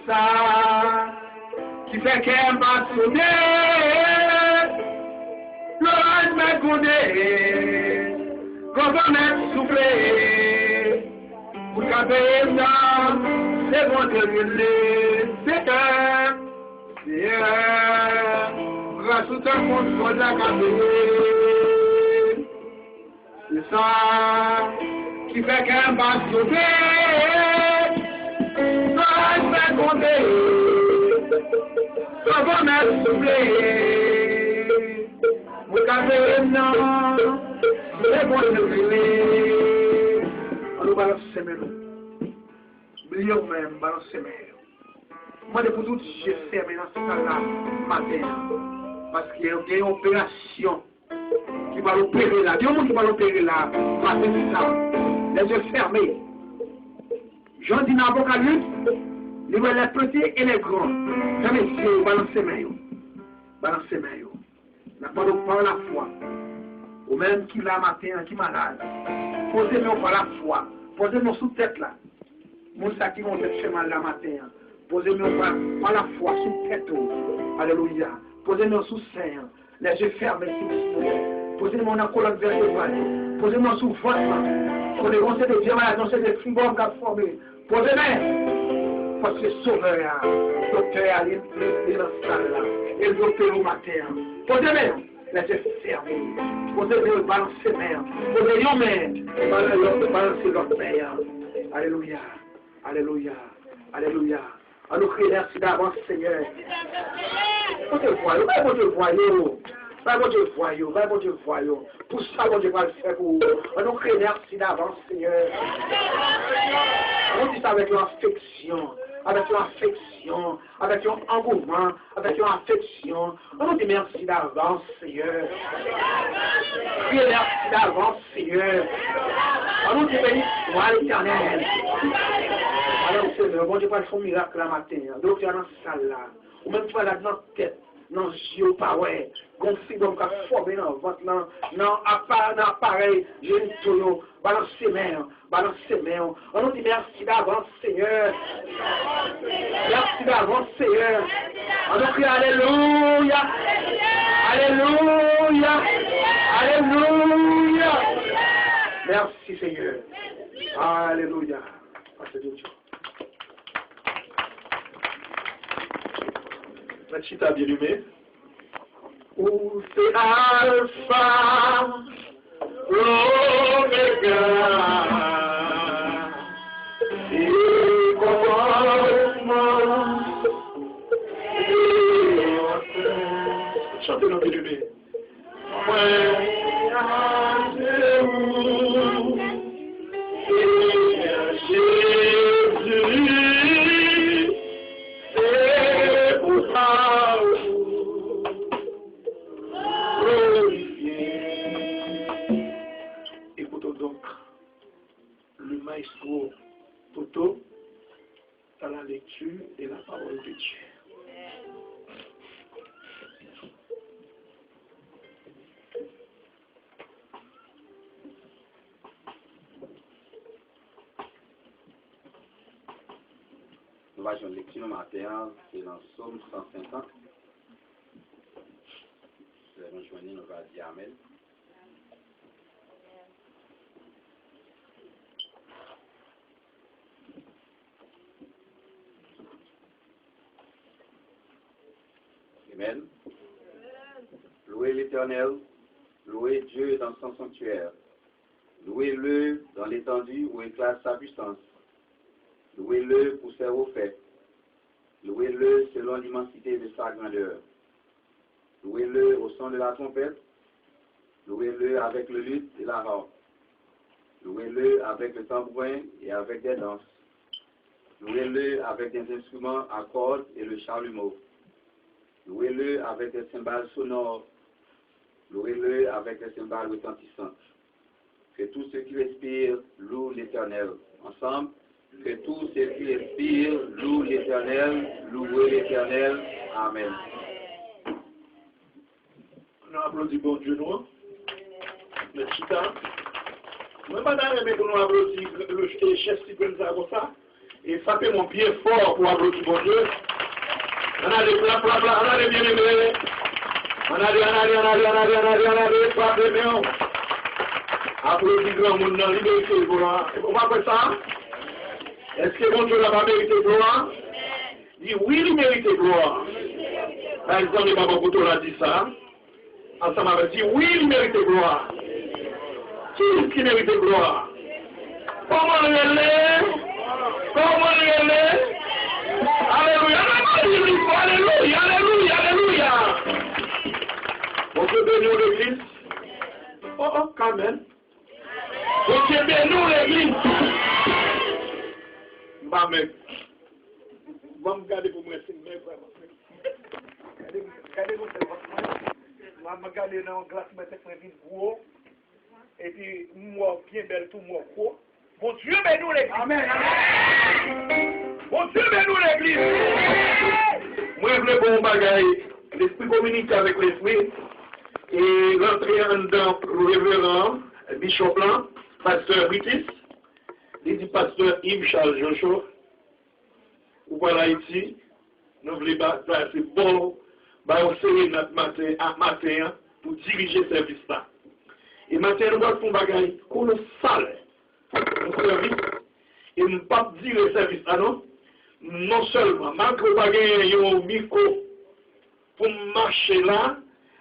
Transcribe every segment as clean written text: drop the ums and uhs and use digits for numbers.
ça qui fait qu'elle m'a sonné. L'orage m'a goûté, quand on m'a soufflé. Pour qu'après ça, c'est bon de brûler. C'est grâce au temps qu'on soit la caméra. C'est ça qui fait qu'elle m'a sauvé. L'orage m'a goûté, quand on m'a soufflé. Pour qu'après ça, c'est bon de brûler. On nous balance ses mains. Oublions même, balance ses mains. Moi, pour tout, je ferme dans ce cas-là, matin. Parce qu'il y a une opération qui va l'opérer là. Il y a un monde qui va l'opérer là, matin, c'est ça. Les yeux fermés. Jean dit dans l'Apocalypse, il voit les petits et les grands. Jamais si balance ses mains. Balance ses mains. N'a pas par la foi. Ou même qui l'a matin, qui est malade. Posez-nous par la foi. Posez-nous sous tête là. Mon sac qui vont être mal la matin. Posez-nous par la foi sous tête. Alléluia. Posez-nous sous sein. Les yeux fermés s'il vous plaît. Posez-nous en colonne vertébrale. Posez-nous sous votre main. Pour les conseils de Dieu, c'est des frigos qui ont formé. Posez-nous. Parce que sauveur, docteur, il est dans la salle là. Et le docteur au matin. Posez-nous. Les yeux fermés. Posez-nous balancer ses mains. Posez-nous mains. Balancer l'autre main. Alléluia. Alléluia. Alléluia. On nous crie merci d'avance, Seigneur. Vous te voyez, vous te voyez. Vous te voyez. Pour ça, vous devez le faire pour vous. On nous crie merci d'avance, Seigneur. On dit ça avec l'affection. Avec l'affection, avec l'engouement, avec l'affection. On nous dit merci d'avance, Seigneur. Oui, merci d'avance, Seigneur. On nous dit béni soit l'Éternel. Alors, Seigneur, bon Dieu, pas le fond miracle la matin. Donc, tu es dans la salle là. Ou même tu vas là dans la tête, dans le yeux, pas ouais. Gonflé, donc, à former dans le ventre, dans l'appareil, génitaux, balance ses mains. On nous dit merci d'avance, Seigneur. Merci d'avance, Seigneur. On nous crie Alléluia. Alléluia. Alléluia. Merci, Seigneur. Alléluia. Machita bien-aimé. Où c'est Alpha, l'Oméga, et commencement, chantez-le bien-aimé. Moi, rendez-vous, Jésus, c'est pour ça. Écoutons donc le maestro Toto dans la lecture de la parole de Dieu. Nous allons lecture matin, c'est dans Psaume 150. Nous allons joindre, nous allons dire Amen. Amen. Louez l'Éternel, louez Dieu dans son sanctuaire. Louez-le dans l'étendue où éclate sa puissance. Louez-le pour ses hauts faits. Louez-le selon l'immensité de sa grandeur. Louez-le au son de la trompette. Louez-le avec le luth et la harpe. Louez-le avec le tambourin et avec des danses. Louez-le avec des instruments à cordes et le chalumeau. Louez-le avec des cymbales sonores. Louez-le avec des cymbales retentissantes. Que tous ceux qui respirent louent l'Éternel. Ensemble, que tous ceux qui respirent louent l'Éternel. Louez l'Éternel. Amen. On applaudit bon Dieu, nous. Le chita. Moi, madame, mais nous applaudissons le chef Stephen Zagosa. Et frappez mon pied fort pour applaudir mon Dieu. On a des plats, on a des bien-aimés. On a des, frappez bien. Applaudis grand monde dans l'immunité de gloire. On va faire ça? Est-ce que mon Dieu n'a pas mérité gloire? Dis oui, il mérite gloire. Par exemple, les Baba Kouto a dit ça. Ensemble avec dit oui, il mérite gloire. Qui est-ce qui mérite gloire? Comment le est? Comment le est? Alléluia, alléluia, alléluia, alléluia. On peut bénir l'église? Oh, quand même. On peut bénir l'église. Bah, mais. Bon, regardez pour moi, c'est vraiment. Regardez-vous, c'est votre. Je vais regarder dans la glace, mais c'est une gros. Et puis, moi, bien belle, tout moi, gros. Bon Dieu, bénis l'église. Amen. Bon Dieu, bénis l'église. Moi, je veux bon bagaille. L'esprit communique avec l'esprit. Et rentrer dans le révérend, Bishop là, pasteur Britis. Il dit pasteur Yves Charles Joshua. Ou voilà ici. Nous voulons passer bon. On serrer notre matin pour diriger ce service là. Et maintenant, nous allons faire un bagage colossal. Nous service. Et nous ne pouvons pas dire le service là, non? Non seulement, malgré le bagage, un micro pour marcher là,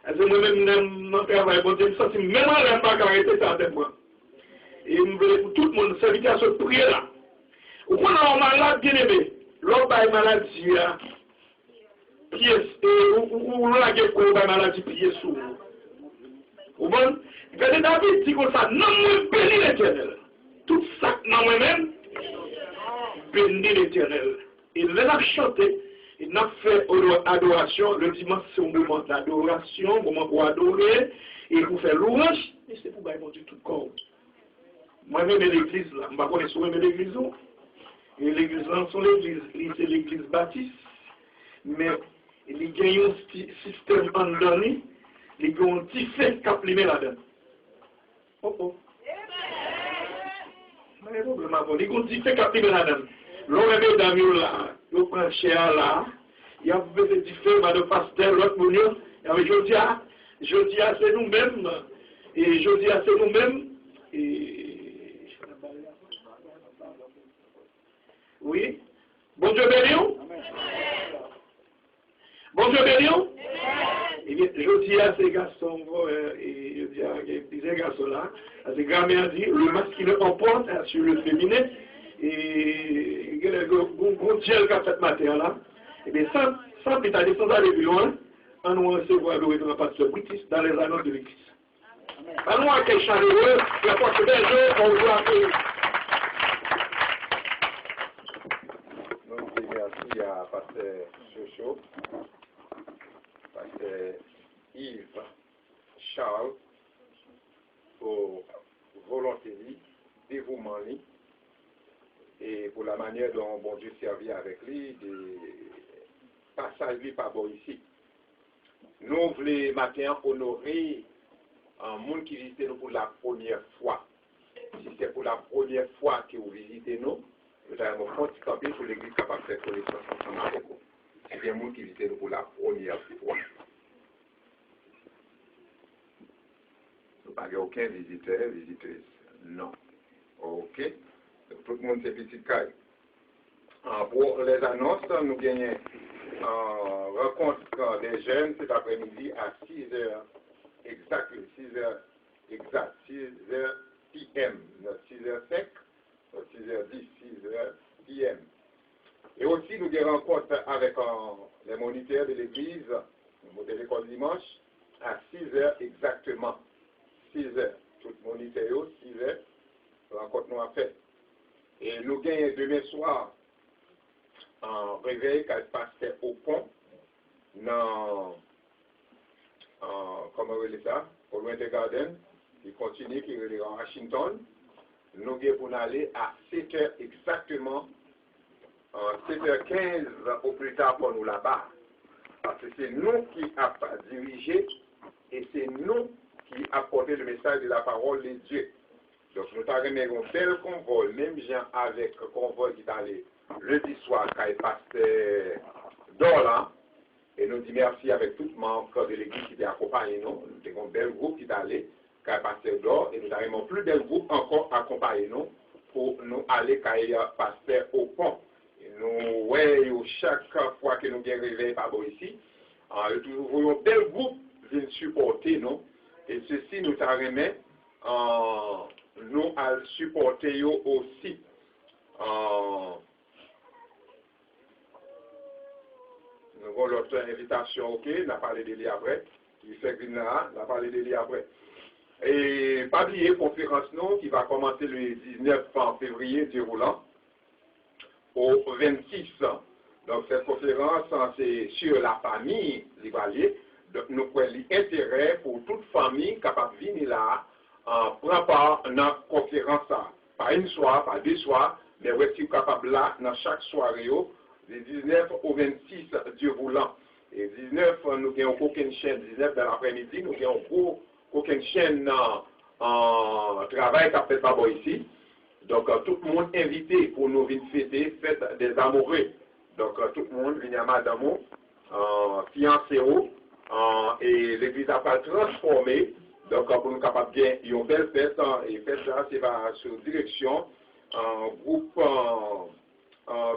c'est moi-même dans le travail, bon Dieu, ça c'est même à l'air pas arrêter ça avec moi. Et nous voulons pour tout le monde s'inviter à se prier là. Ou quand on a un malade bien aimé, l'autre a une maladie, pièce, ou là, il y a une maladie pièce sous. Vous voyez? Regardez David dit comme ça, non, moi, bénis l'Éternel. Tout ça, non, moi-même, bénis l'Éternel. Et là, il a chanté, il a fait adoration. Le dimanche, c'est un moment d'adoration, un moment pour adorer, et pour faire louange, et c'est pour bailler mon Dieu tout corps. Moi-même, l'église, là, je ne connais pas l'église, et l'église, là, c'est l'église baptiste, mais il y a un système en donné, il y a un petit fait qui a plié là-dedans. Oh oh. Mais le problème, il y a un petit fait qui a plié là-dedans. L'homme est dans là, il prend cher là, il y a fait des différents de pasteur, l'autre mounion, et je dis à c'est nous-mêmes, et je dis à c'est nous-mêmes, et. Oui? Bon Dieu béni. Bon Dieu béni. Eh bien, je dis à ces garçons, et je dis à ces garçons-là, à ces grand-mères dit, le masculin emporte sur le féminin, et le gros gel qu'a fait matin là, eh bien, sans plus tarder, sans aller plus loin, on nous recevoir le révérend pasteur Britis dans les annonces de l'église. À nous, à quel chaleureux, la porte belle, on voit que. Donc, merci à pasteur Joshua, pasteur Yves Charles, pour volonté, dévouement, et pour la manière dont bon Dieu servit avec lui, des passages lui par bon ici. Nous voulons maintenant honorer un monde qui visite nous pour la première fois. Si c'est pour la première fois que vous visitez nous, vous allez me faire camper sur l'église capable de faire connaissance ensemble avec vous. C'est bien monde qui visite nous pour la première fois. Vous n'avez aucun visiteur, visiteuse. Non. OK. Donc, tout le monde c'est petit caille. Pour les annonces, nous gagnons rencontre des jeunes cet après-midi à 6h exact, 6h exact, 6h PM, 6h5, 6h10, 6h PM. Et aussi nous avons rencontre avec les moniteurs de l'église, de l'école dimanche, à 6h exactement. 6h, tout moniteur, 6h, rencontre nous a fait. Et nous gagnons demain soir en réveil qu'elle passait au pont, dans, comment on dit ça, au Winter Garden, il continue, qui est en Washington. Nous avons pour aller à 7h exactement, 7h15 au plus tard pour nous là-bas. Parce que c'est nous qui avons dirigé et c'est nous qui apportons le message de la parole de Dieu. Donc nous avons un tel convoi, même gens avec le convoi qui est allé lundi soir, quand il pasteur Dorlan, et nous disons merci avec tout le membre de l'église qui t'a accompagné nous. Nous avons un bel groupe qui est allé, quand il pasteur d'or, et nous avons un plus bel groupe encore accompagné nous pour nous aller quand il pasteur au pont. Et nous, ouais, chaque fois que nous avons réveillé par ici, nous voyons un bel groupe venir supporter nous, et ceci nous a remis, nous à supporter aussi. Nous avons l'autre invitation, ok, on a parlé de lui après. Il fait que là, on a parlé de lui après. Et pas oublier conférence nous qui va commencer le 19 février déroulant au 26. Donc cette conférence, c'est sur la famille livalier. Donc nous prenons l'intérêt pour toute famille capable de venir là, prendre part dans la conférence. Pas une soirée, pas deux soirs, mais aussi capable là, dans chaque soirée. Du 19 au 26 Dieu voulant. Et 19, nous avons aucune chaîne. 19 dans l'après-midi, nous avons aucune chaîne en travail qu'a fait là-bas ici. Donc, tout le monde invité pour nous venir fêter, fête des amoureux. Donc, tout le monde vient à madame, fiancé, et l'église a pas transformé. Donc, pour nous capables bien, il y a une belle fête, et fête ça, c'est sur direction, groupe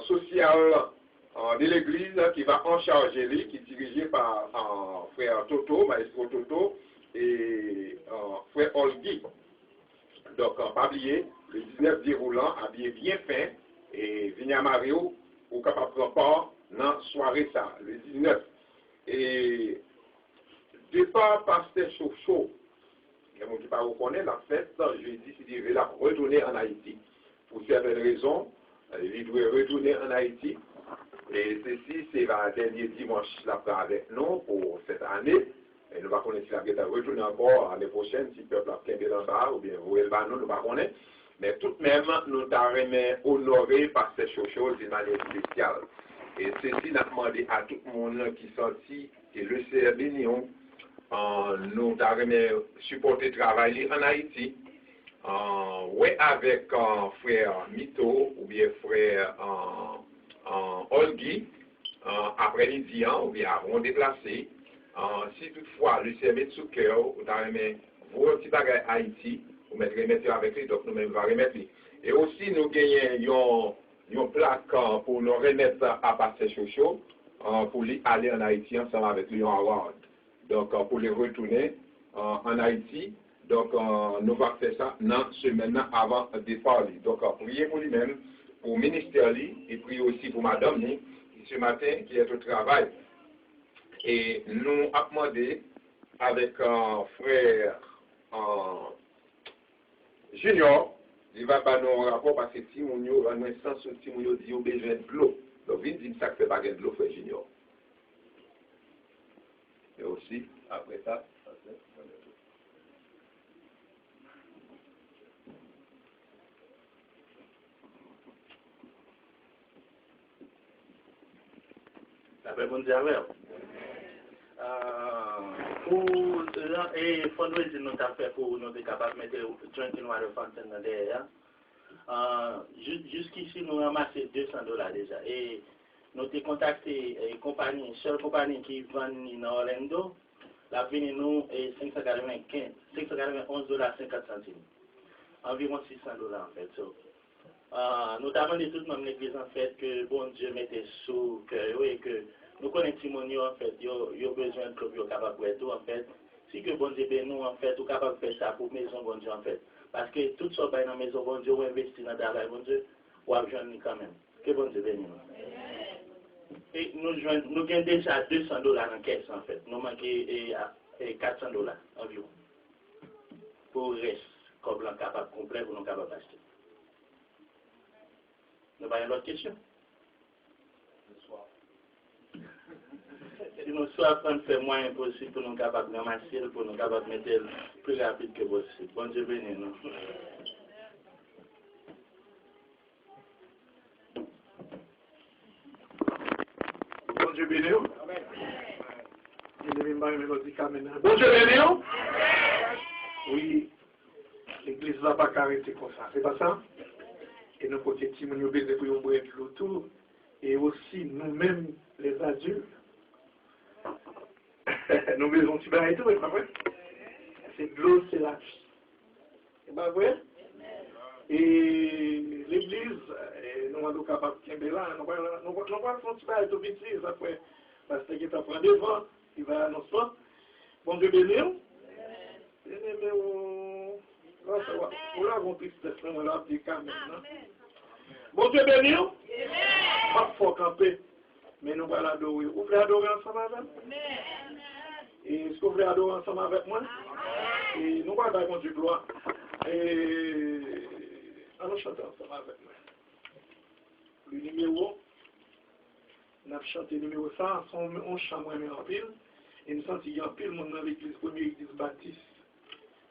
social de l'église qui va en charger lui, qui est dirigé par frère Toto, maestro Toto et frère Olgi. Donc, pas oublier, le 19 déroulant, habillé bien fin, et Vigna Mario, ou capable de prendre part dans la soirée ça, le 19. Et départ pasteur Chouchou, il y a des gens qui ne reconnaissent la fête, je dis qu'il devait la retourner en Haïti. Pour certaines raisons, il doit retourner en Haïti. Et ceci, c'est le dernier dimanche avec nous pour cette année. Et nous ne connaissons pas si la retourner encore l'année prochaine, si le peuple a plein de bas ou bien vous le nous ne connaissons pas. Mais tout de même, nous t'avons honoré par ces choses d'une manière spéciale. Et ceci, nous avons demandé à tout le monde qui sentit que le CRB nous avons supporté le travail en Haïti. Oui, avec frère Mito ou bien frère Olgi, après-midi, ou bien avant déplacé. Si toutefois le CRB sous cœur, vous avez vos petits bagages Haïti, vous mettrez avec lui, donc nous-mêmes va remettre lui. Et aussi, nous gagnons une plaque pour nous remettre à Pasteur Chouchou, pour aller en Haïti ensemble avec lui en award. Donc, pour les retourner en Haïti. Donc, nous allons faire ça dans semaine avant de départ. Donc, priez pour lui-même, pour le ministère, et priez aussi pour madame, qui ce matin, qui est au travail. Et nous avons demandé avec un frère Junior, il va pas nous rapport parce que Timounio va nous sens sur Timounio dit qu'il a besoin de l'eau. Donc, il dit que ça fait pas de l'eau, frère Junior. Et aussi, après ça, après bon Dieu, et fundraising nous avons fait pour nous être capables de mettre drinking water fountain derrière. Jusqu'ici, nous avons ramassé $200 déjà. Et nous avons contacté une compagnie, seule compagnie qui vend dans Orlando. La venu nous est $591.50. Environ $600 en fait. So, nous avons demandé tout le monde l'église en fait que bon Dieu mettait sous cœur et que nous connaissons Timonio en fait, il y a besoin de club, il y a capable de tout en fait. Si que bon Dieu ben nous en fait, nous capable de faire ça pour maison bon Dieu en fait. Parce que tout ça dans la maison bon Dieu, on investit dans le travail bon Dieu, on a besoin quand même. Que bon Dieu bénisse nous. Et nous gagnons déjà $200 dans la caisse en fait. Nous manquons $400 environ. Pour le reste, comme l'on capable complet, pour nous capable d'acheter. Nous avons une autre question? Si nous sommes faire moins possible pour nous capables de ramasser, pour nous capables de mettre le plus rapide que possible. Bon Dieu bénisse nous. Bon Dieu bénisse nous. Bon Dieu bénisse nous. Oui, l'église ne va pas arrêter comme ça, c'est pas ça? Et et nous côté qui nous baiser pour nous boire de l'eau tout, et aussi nous-mêmes les adultes. Nous besoin de petit et tout, c'est pas vrai? C'est de l'eau, c'est la vie. C'est pas vrai? Et l'église, nous sommes capables de faire là, nous allons faire un petit peu tout petit, après, parce que qui prend devant, il va annoncer. Bon Dieu béni. On l'a compris, c'est on l'a dit quand même. Bon Dieu béni. Pas fort camper, mais nous allons adorer. Vous voulez adorer ensemble avec moi? Et est-ce que vous voulez adorer ensemble avec moi? Et nous allons faire du gloire. Et allons chanter ensemble avec moi. Le numéro, on a chanté le numéro 100, on chante en pile. Et nous sentons qu'il y a un pile monde dans l'église, première église baptiste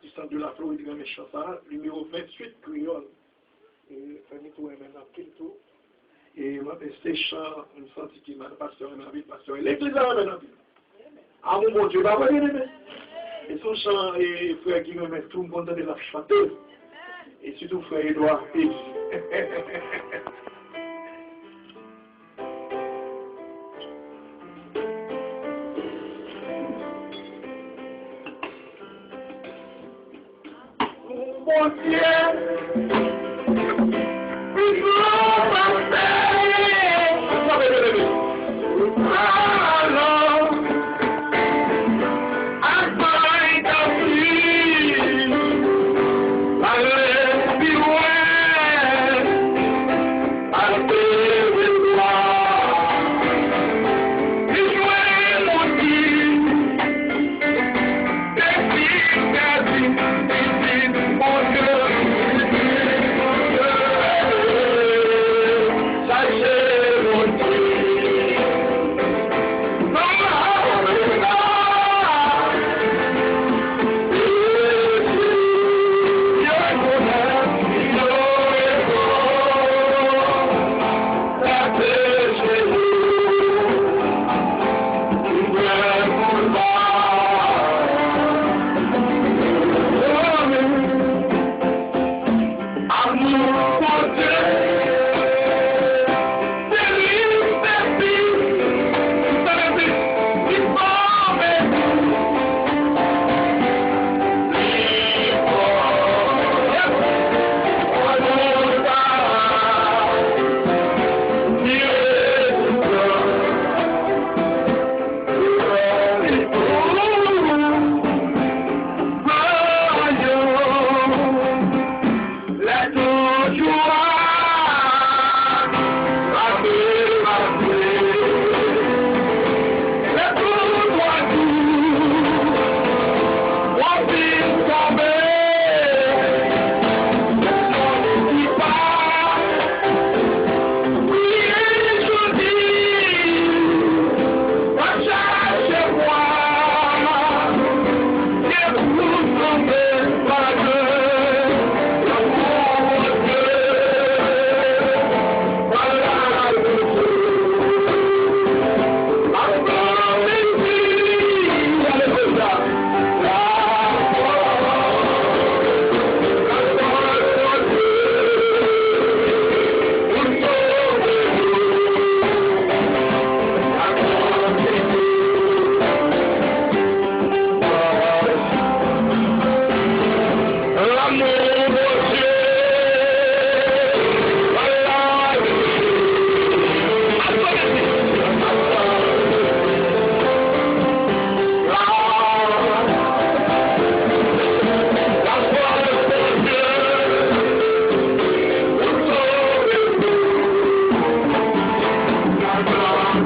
du centre de la Floride, grand méchant ça, numéro 28, Créole. Et famille tout est maintenant pile tout. Et moi, c'est chant, nous sentons qu'il y a un pasteur en ville, pasteur. L'église là, maintenant pile. Ah mon Dieu, bah oui, et son chant, et frère qui me met tout le monde de la chanteuse. Et surtout frère Edouard Pix. Mon Dieu,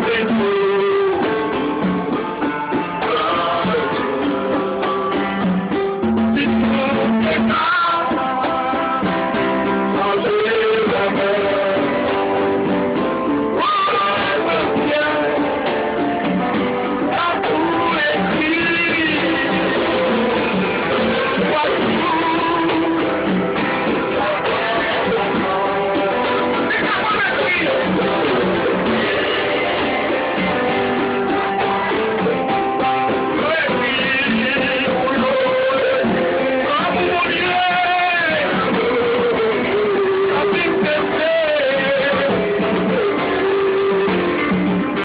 Thank you.